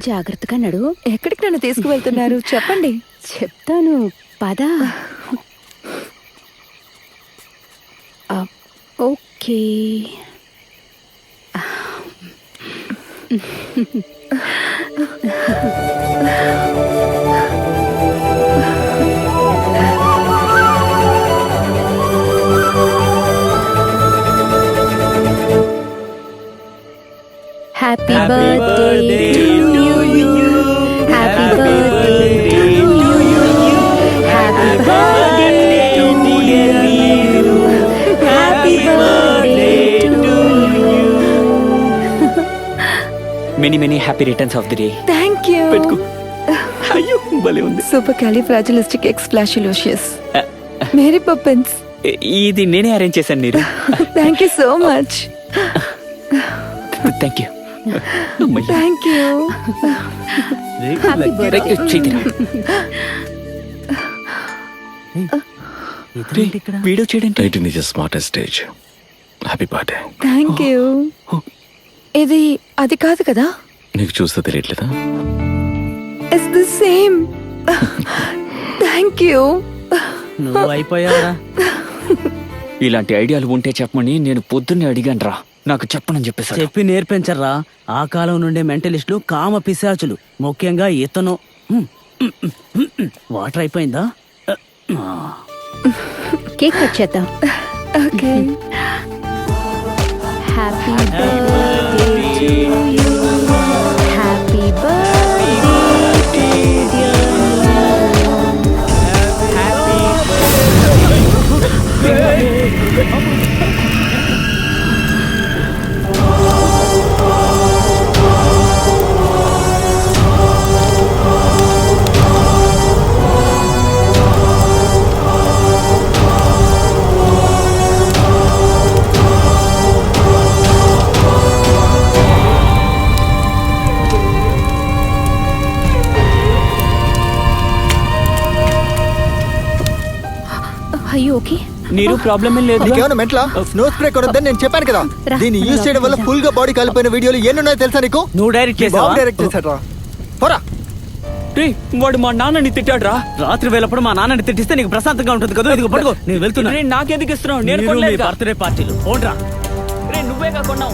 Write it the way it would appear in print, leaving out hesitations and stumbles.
జాగ్రత్తగా నడు. ఎక్కడికి నన్ను తీసుకువెళ్తున్నారు చెప్పండి. చెప్తాను పద. Okay. Happy birthday to you. Happy birthday to you. Happy birthday to you. Happy birthday to you. Many happy returns of the day. Thank you. పెట్టుకో. అయ్యో భలే ఉంది. Supercalifragilisticexpialidocious Mary Poppins. ఇది నేనే అరేంజ్ చేశాను మీరు. Thank you so much. Thank you. Thank you. Happy birthday. Video చేయడానికి It is the smartest stage. Happy birthday. Thank you. ఇది అది కాదు కదా. నీకు చూస్తే తెలియట్లేదా? It's the same. Thank you. నువ్వు అయిపోయావరా. ఇలాంటి ఐడియాలు ఉంటే చెప్పమని నేను పొద్దున్నే అడిగాను రా. నాకు చెప్పనని చెప్పేసాడు. చెప్పి నేర్పించర్రా. ఆ కాలం నుండే మెంటలిస్టులు కామ పిశాచులు, ముఖ్యంగా ఇతను. వాటర్ అయిపోయిందా? కేక్ కట్ చేద్దాం. Okay. Happy birthday to you. Happy birthday to you. అయ్యో ఓకే. నీరు ప్రాబ్లం ఏం లేదు. నీకేమైనా మెంట్లా? స్నో స్ప్రే కొనొద్దని నేను చెప్పాను కదా. దీన్ని యూజ్ చేయడం వల్ల ఫుల్ గా బాడీ కాలిపోయిన వీడియోలు ఎన్నున్నాయో తెలుసా నీకు? నువ్వు డైరెక్ట్ బాబు చేసావా? డైరెక్ట్ చేశాడ్రా. పోరా. రేయ్, వాడు మా నాన్నని తిట్టాడు రా. రాత్రి వేళప్పుడు మా నాన్నని తిట్టిస్తే నీకు ప్రశాంతంగా ఉంటుంది కదా. ఇదిగో పట్టుకో. నేను వెళ్తున్నా. నాకెందుకు ఇస్తున్నావు? నేను మీరు మీ కొనలేదు. బర్త్డే పార్టీలు పోండ్రా. నువ్వే కాకుండా